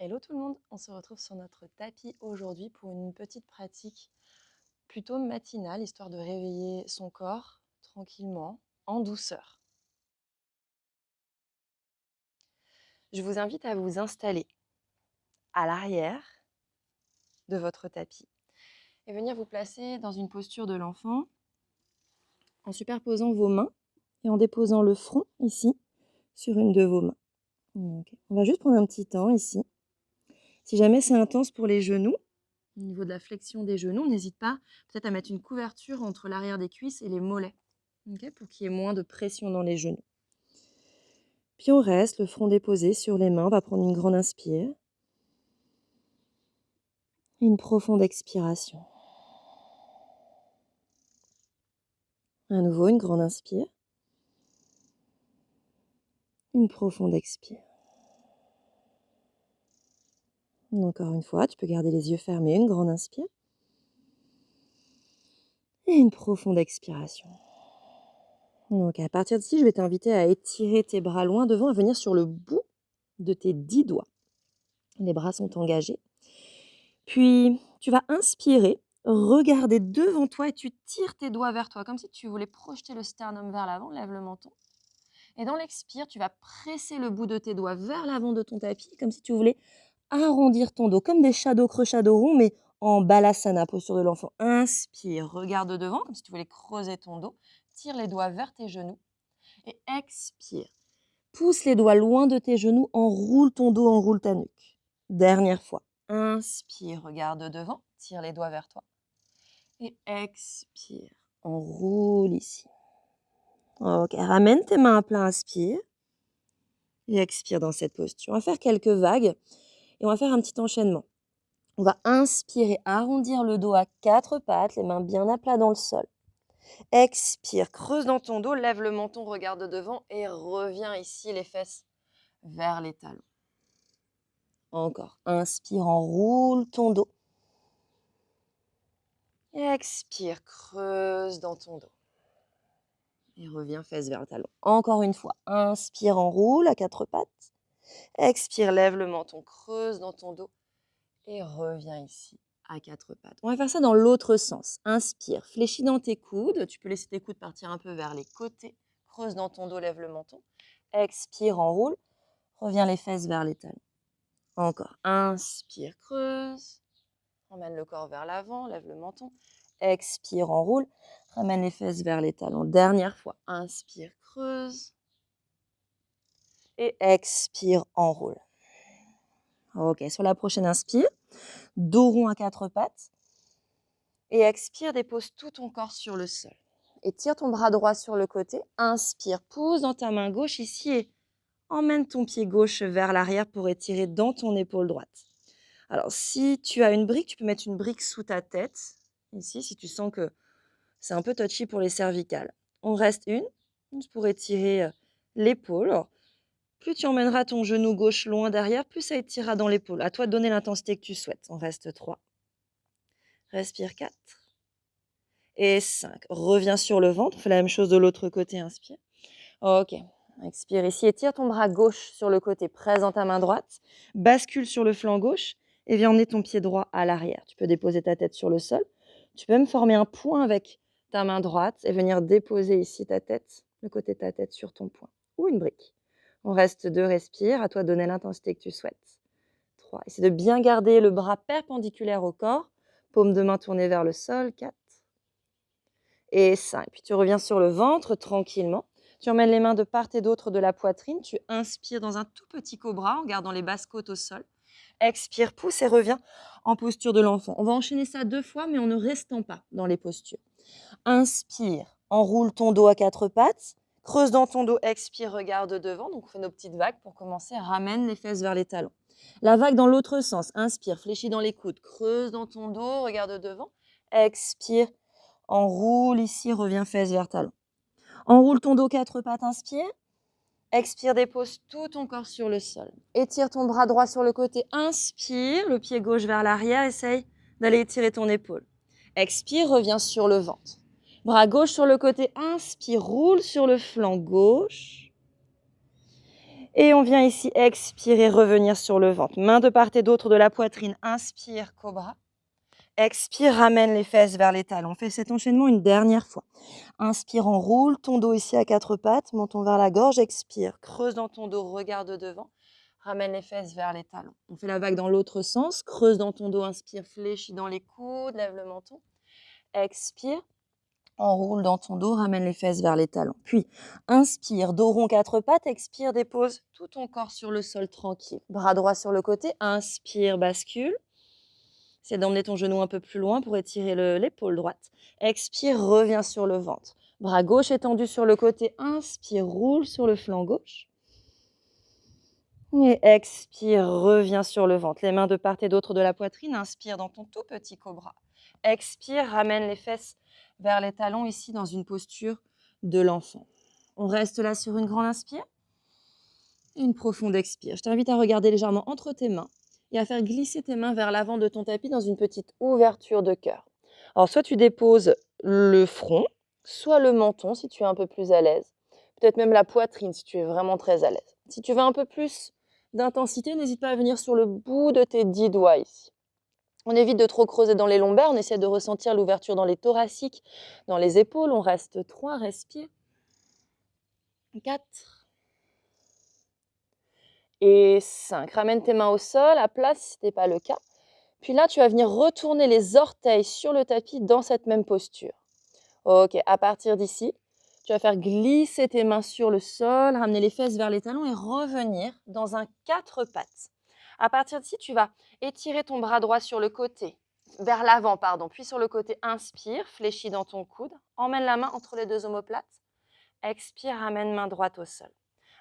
Hello tout le monde, on se retrouve sur notre tapis aujourd'hui pour une petite pratique plutôt matinale, histoire de réveiller son corps tranquillement, en douceur. Je vous invite à vous installer à l'arrière de votre tapis et venir vous placer dans une posture de l'enfant en superposant vos mains et en déposant le front ici sur une de vos mains. Okay. On va juste prendre un petit temps ici. Si jamais c'est intense pour les genoux, au niveau de la flexion des genoux, n'hésite pas peut-être à mettre une couverture entre l'arrière des cuisses et les mollets, okay, pour qu'il y ait moins de pression dans les genoux. Puis on reste, le front déposé sur les mains. On va prendre une grande inspire. Une profonde expiration. À nouveau, une grande inspire. Une profonde expire. Encore une fois, tu peux garder les yeux fermés. Une grande inspire. Et une profonde expiration. Donc à partir d'ici, je vais t'inviter à étirer tes bras loin devant, à venir sur le bout de tes 10 doigts. Les bras sont engagés. Puis tu vas inspirer, regarder devant toi et tu tires tes doigts vers toi, comme si tu voulais projeter le sternum vers l'avant. Lève le menton. Et dans l'expire, tu vas presser le bout de tes doigts vers l'avant de ton tapis, comme si tu voulais arrondir ton dos, comme des shadow creux, shadow rond, mais en balasana, posture de l'enfant. Inspire, regarde devant, comme si tu voulais creuser ton dos. Tire les doigts vers tes genoux. Et expire. Pousse les doigts loin de tes genoux, enroule ton dos, enroule ta nuque. Dernière fois. Inspire, regarde devant, tire les doigts vers toi. Et expire, enroule ici. Ok, ramène tes mains à plat, inspire. Et expire dans cette posture. On va faire quelques vagues et on va faire un petit enchaînement. On va inspirer, arrondir le dos à 4 pattes, les mains bien à plat dans le sol. Expire, creuse dans ton dos, lève le menton, regarde devant et reviens ici, les fesses vers les talons. Encore. Inspire, enroule ton dos. Expire, creuse dans ton dos. Et reviens fesses vers le talon. Encore une fois. Inspire, enroule à 4 pattes. Expire, lève le menton, creuse dans ton dos. Et reviens ici à 4 pattes. On va faire ça dans l'autre sens. Inspire, fléchis dans tes coudes. Tu peux laisser tes coudes partir un peu vers les côtés. Creuse dans ton dos, lève le menton. Expire, enroule. Reviens les fesses vers les talons. Encore. Inspire, creuse. Ramène le corps vers l'avant, lève le menton. Expire, enroule. Ramène les fesses vers les talons. Dernière fois. Inspire, creuse. Et expire, enroule. Ok, sur la prochaine inspire. Dos rond à 4 pattes. Et expire, dépose tout ton corps sur le sol. Et tire ton bras droit sur le côté. Inspire, pousse dans ta main gauche ici et emmène ton pied gauche vers l'arrière pour étirer dans ton épaule droite. Alors, si tu as une brique, tu peux mettre une brique sous ta tête, ici, si tu sens que c'est un peu touchy pour les cervicales. On reste une, pour étirer l'épaule. Alors, plus tu emmèneras ton genou gauche loin derrière, plus ça étirera dans l'épaule. À toi de donner l'intensité que tu souhaites. On reste 3. Respire 4. Et 5. Reviens sur le ventre. On fait la même chose de l'autre côté. Inspire. Ok. Expire ici. Étire ton bras gauche sur le côté. Presse dans ta main droite. Bascule sur le flanc gauche. Et viens emmener ton pied droit à l'arrière. Tu peux déposer ta tête sur le sol. Tu peux même former un point avec ta main droite et venir déposer ici ta tête, le côté de ta tête sur ton poing. Ou une brique. On reste 2. Respire. À toi de donner l'intensité que tu souhaites. 3. Essaie de bien garder le bras perpendiculaire au corps. Paume de main tournée vers le sol. 4. Et 5. Puis tu reviens sur le ventre tranquillement. Tu emmènes les mains de part et d'autre de la poitrine. Tu inspires dans un tout petit cobra en gardant les basses côtes au sol. Expire, pousse et reviens en posture de l'enfant. On va enchaîner ça 2 fois, mais en ne restant pas dans les postures. Inspire, enroule ton dos à 4 pattes. Creuse dans ton dos, expire, regarde devant. Donc on fait nos petites vagues pour commencer. Ramène les fesses vers les talons. La vague dans l'autre sens. Inspire, fléchis dans les coudes. Creuse dans ton dos, regarde devant. Expire, enroule ici, reviens fesses vers talons. Enroule ton dos 4 pattes, inspire. Expire, dépose tout ton corps sur le sol. Étire ton bras droit sur le côté. Inspire, le pied gauche vers l'arrière. Essaye d'aller étirer ton épaule. Expire, reviens sur le ventre. Bras gauche sur le côté. Inspire, roule sur le flanc gauche. Et on vient ici expirer, revenir sur le ventre. Main de part et d'autre de la poitrine. Inspire, cobra. Expire, ramène les fesses vers les talons. Fais cet enchaînement une dernière fois. Inspire, enroule ton dos ici à quatre pattes, menton vers la gorge, expire, creuse dans ton dos, regarde devant, ramène les fesses vers les talons. On fait la vague dans l'autre sens, creuse dans ton dos, inspire, fléchis dans les coudes, lève le menton, expire, enroule dans ton dos, ramène les fesses vers les talons. Puis, inspire, dos rond, quatre pattes, expire, dépose tout ton corps sur le sol tranquille. Bras droit sur le côté, inspire, bascule. Essaie d'emmener ton genou un peu plus loin pour étirer l'épaule droite. Expire, reviens sur le ventre. Bras gauche étendu sur le côté. Inspire, roule sur le flanc gauche. Et expire, reviens sur le ventre. Les mains de part et d'autre de la poitrine. Inspire dans ton tout petit cobra. Expire, ramène les fesses vers les talons ici dans une posture de l'enfant. On reste là sur une grande inspire et une profonde expire. Je t'invite à regarder légèrement entre tes mains et à faire glisser tes mains vers l'avant de ton tapis dans une petite ouverture de cœur. Alors, soit tu déposes le front, soit le menton si tu es un peu plus à l'aise. Peut-être même la poitrine si tu es vraiment très à l'aise. Si tu veux un peu plus d'intensité, n'hésite pas à venir sur le bout de tes 10 doigts ici. On évite de trop creuser dans les lombaires, on essaie de ressentir l'ouverture dans les thoraciques, dans les épaules. On reste 3, respire. 4. Et 5. Ramène tes mains au sol, à plat si ce n'est pas le cas. Puis là, tu vas venir retourner les orteils sur le tapis dans cette même posture. Ok, à partir d'ici, tu vas faire glisser tes mains sur le sol, ramener les fesses vers les talons et revenir dans un 4 pattes. À partir d'ici, tu vas étirer ton bras droit sur le côté, vers l'avant, puis sur le côté, inspire, fléchis dans ton coude, emmène la main entre les deux omoplates, expire, ramène main droite au sol.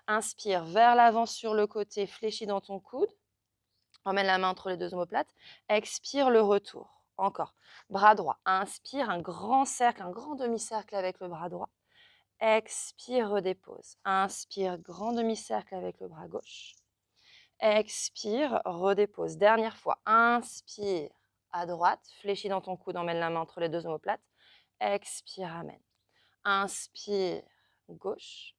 Inspire vers l'avant sur le côté, fléchis dans ton coude. Emmène la main entre les deux omoplates. Expire le retour. Encore. Bras droit. Inspire, un grand cercle, un grand demi-cercle avec le bras droit. Expire, redépose. Inspire, grand demi-cercle avec le bras gauche. Expire, redépose. Dernière fois. Inspire à droite. Fléchis dans ton coude, emmène la main entre les deux omoplates. Expire, ramène. Inspire, gauche.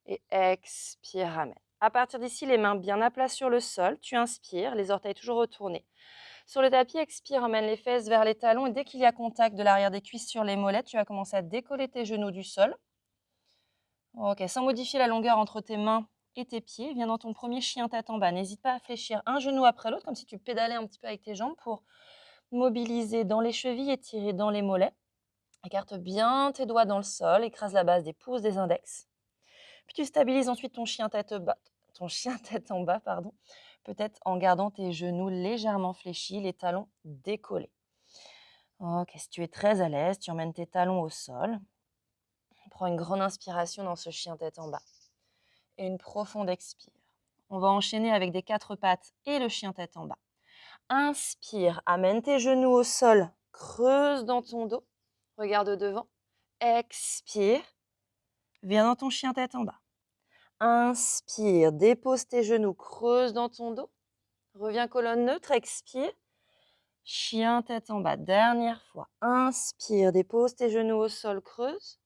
Et expire, ramène. À partir d'ici, les mains bien à plat sur le sol. Tu inspires, les orteils toujours retournés. Sur le tapis, expire, emmène les fesses vers les talons. Et dès qu'il y a contact de l'arrière des cuisses sur les mollets, tu vas commencer à décoller tes genoux du sol. Ok, sans modifier la longueur entre tes mains et tes pieds. Viens dans ton premier chien tête en bas. N'hésite pas à fléchir un genou après l'autre, comme si tu pédalais un petit peu avec tes jambes pour mobiliser dans les chevilles et tirer dans les mollets. Écarte bien tes doigts dans le sol. Écrase la base des pouces, des index. Puis tu stabilises ensuite ton chien tête en bas, peut-être en gardant tes genoux légèrement fléchis, les talons décollés. Ok, si tu es très à l'aise, tu emmènes tes talons au sol. Prends une grande inspiration dans ce chien tête en bas et une profonde expire. On va enchaîner avec des 4 pattes et le chien tête en bas. Inspire, amène tes genoux au sol, creuse dans ton dos, regarde devant. Expire, viens dans ton chien tête en bas. Inspire, dépose tes genoux, creuse dans ton dos. Reviens colonne neutre, expire. Chien tête en bas, dernière fois. Inspire, dépose tes genoux au sol, creuse.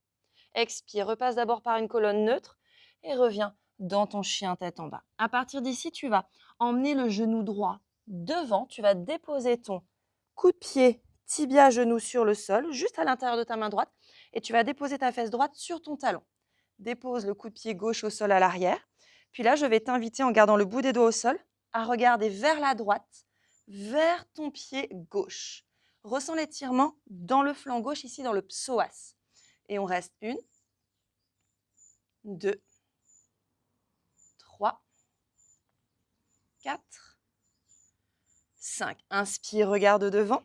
Expire, repasse d'abord par une colonne neutre et reviens dans ton chien tête en bas. À partir d'ici, tu vas emmener le genou droit devant. Tu vas déposer ton coup de pied, tibia, genou sur le sol, juste à l'intérieur de ta main droite. Et tu vas déposer ta fesse droite sur ton talon. Dépose le coup de pied gauche au sol à l'arrière. Puis là, je vais t'inviter, en gardant le bout des doigts au sol, à regarder vers la droite, vers ton pied gauche. Ressens l'étirement dans le flanc gauche, ici dans le psoas. Et on reste 1, 2, 3, 4, 5. Inspire, regarde devant.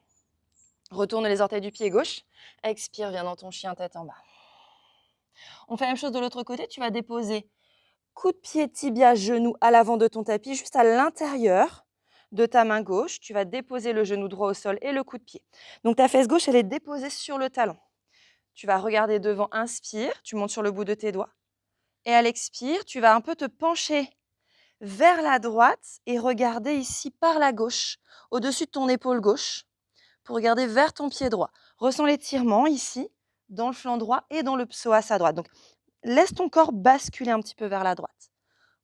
Retourne les orteils du pied gauche. Expire, viens dans ton chien tête en bas. On fait la même chose de l'autre côté. Tu vas déposer coup de pied, tibia, genou à l'avant de ton tapis, juste à l'intérieur de ta main gauche. Tu vas déposer le genou droit au sol et le coup de pied. Donc ta fesse gauche, elle est déposée sur le talon. Tu vas regarder devant, inspire, tu montes sur le bout de tes doigts. Et à l'expire, tu vas un peu te pencher vers la droite et regarder ici par la gauche, au-dessus de ton épaule gauche, pour regarder vers ton pied droit. Ressens l'étirement ici, dans le flanc droit et dans le psoas à droite. Donc, laisse ton corps basculer un petit peu vers la droite.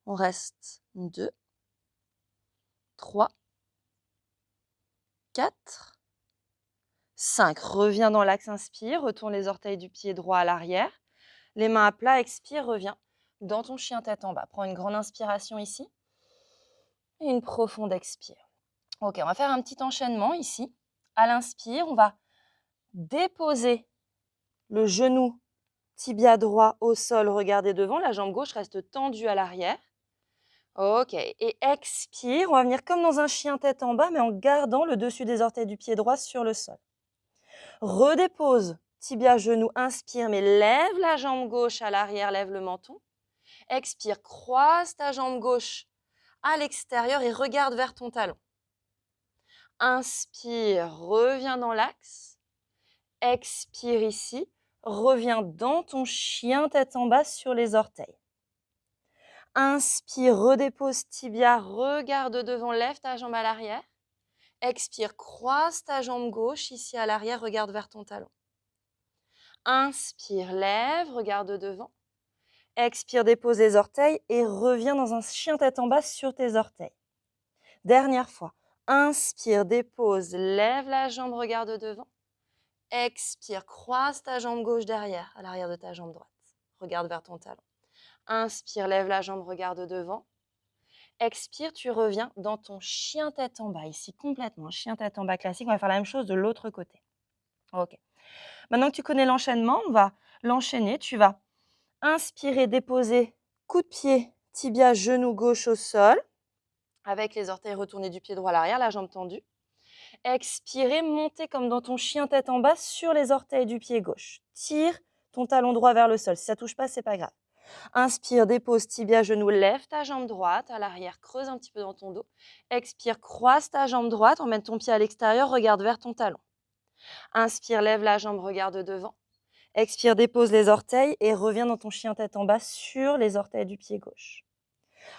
On reste 2, 3, 4, 5. Reviens dans l'axe, inspire, retourne les orteils du pied droit à l'arrière. Les mains à plat, expire, reviens dans ton chien tête en bas. Prends une grande inspiration ici et une profonde expire. Ok, on va faire un petit enchaînement ici. À l'inspire, on va déposer le genou tibia droit au sol, regardez devant. La jambe gauche reste tendue à l'arrière. Ok, et expire. On va venir comme dans un chien tête en bas, mais en gardant le dessus des orteils du pied droit sur le sol. Redépose tibia, genou, inspire, mais lève la jambe gauche à l'arrière, lève le menton. Expire, croise ta jambe gauche à l'extérieur et regarde vers ton talon. Inspire, reviens dans l'axe. Expire ici, reviens dans ton chien tête en bas sur les orteils. Inspire, redépose tibia, regarde devant, lève ta jambe à l'arrière. Expire, croise ta jambe gauche ici à l'arrière, regarde vers ton talon. Inspire, lève, regarde devant. Expire, dépose les orteils et reviens dans un chien tête en bas sur tes orteils. Dernière fois. Inspire, dépose, lève la jambe, regarde devant. Expire, croise ta jambe gauche derrière, à l'arrière de ta jambe droite. Regarde vers ton talon. Inspire, lève la jambe, regarde devant. Expire, tu reviens dans ton chien tête en bas, ici complètement, chien tête en bas classique. On va faire la même chose de l'autre côté. Ok. Maintenant que tu connais l'enchaînement, on va l'enchaîner. Tu vas inspirer, déposer, coup de pied, tibia, genou gauche au sol, avec les orteils retournés du pied droit à l'arrière, la jambe tendue. Expirer, monter comme dans ton chien tête en bas sur les orteils du pied gauche. Tire ton talon droit vers le sol. Si ça ne touche pas, c'est pas grave. Inspire, dépose, tibia, genou, lève ta jambe droite à l'arrière, creuse un petit peu dans ton dos. Expire, croise ta jambe droite, emmène ton pied à l'extérieur, regarde vers ton talon. Inspire, lève la jambe, regarde devant. Expire, dépose les orteils et reviens dans ton chien tête en bas sur les orteils du pied gauche.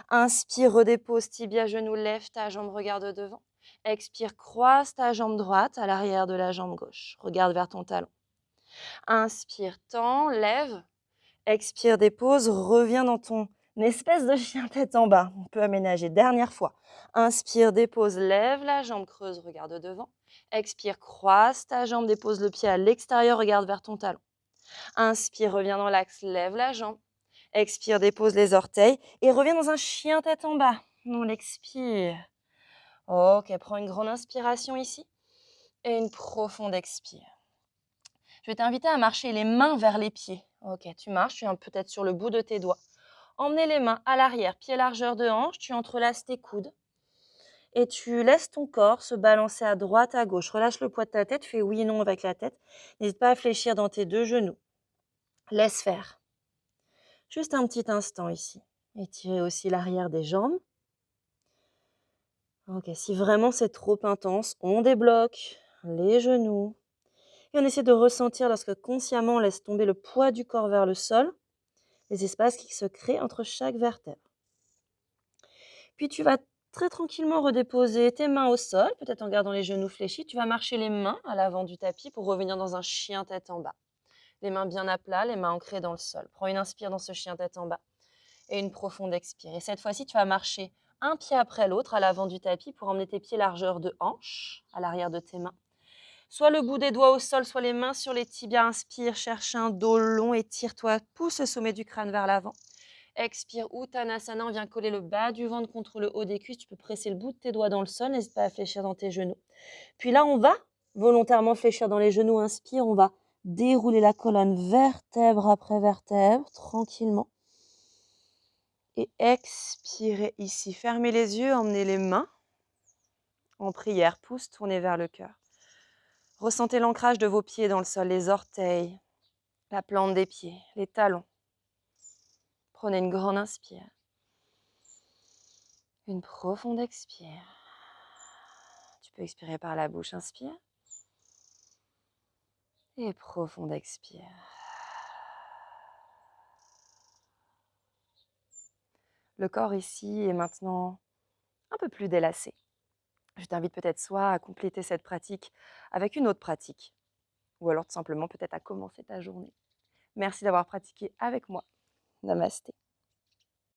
Inspire, redépose, tibia, genou, lève ta jambe, regarde devant. Expire, croise ta jambe droite à l'arrière de la jambe gauche. Regarde vers ton talon. Inspire, tends, lève. Expire, dépose, reviens dans ton espèce de chien tête en bas. On peut aménager. Dernière fois. Inspire, dépose, lève la jambe, creuse, regarde devant. Expire, croise ta jambe, dépose le pied à l'extérieur, regarde vers ton talon. Inspire, reviens dans l'axe, lève la jambe. Expire, dépose les orteils et reviens dans un chien tête en bas. On expire. Ok, prends une grande inspiration ici et une profonde expire. Je vais t'inviter à marcher les mains vers les pieds. Ok, tu marches, tu es peut-être sur le bout de tes doigts. Emmenez les mains à l'arrière, pied largeur de hanche, tu entrelaces tes coudes et tu laisses ton corps se balancer à droite, à gauche. Relâche le poids de ta tête, fais oui et non avec la tête. N'hésite pas à fléchir dans tes deux genoux. Laisse faire. Juste un petit instant ici. Étirez aussi l'arrière des jambes. Ok, si vraiment c'est trop intense, on débloque les genoux. Et on essaie de ressentir lorsque consciemment on laisse tomber le poids du corps vers le sol, les espaces qui se créent entre chaque vertèbre. Puis tu vas très tranquillement redéposer tes mains au sol, peut-être en gardant les genoux fléchis. Tu vas marcher les mains à l'avant du tapis pour revenir dans un chien tête en bas. Les mains bien à plat, les mains ancrées dans le sol. Prends une inspire dans ce chien tête en bas et une profonde expire. Et cette fois-ci, tu vas marcher un pied après l'autre à l'avant du tapis pour emmener tes pieds largeur de hanche à l'arrière de tes mains. Soit le bout des doigts au sol, soit les mains sur les tibias. Inspire, cherche un dos long, étire-toi, pousse le sommet du crâne vers l'avant. Expire, Uttanasana, on vient coller le bas du ventre contre le haut des cuisses. Tu peux presser le bout de tes doigts dans le sol, n'hésite pas à fléchir dans tes genoux. Puis là, on va volontairement fléchir dans les genoux. Inspire, on va dérouler la colonne vertèbre après vertèbre, tranquillement. Et expirez ici. Fermez les yeux, emmenez les mains en prière, pouce tourné vers le cœur. Ressentez l'ancrage de vos pieds dans le sol, les orteils, la plante des pieds, les talons. Prenez une grande inspire. Une profonde expire. Tu peux expirer par la bouche, inspire. Et profonde expire. Le corps ici est maintenant un peu plus délassé. Je t'invite peut-être soit à compléter cette pratique avec une autre pratique, ou alors tout simplement peut-être à commencer ta journée. Merci d'avoir pratiqué avec moi. Namasté.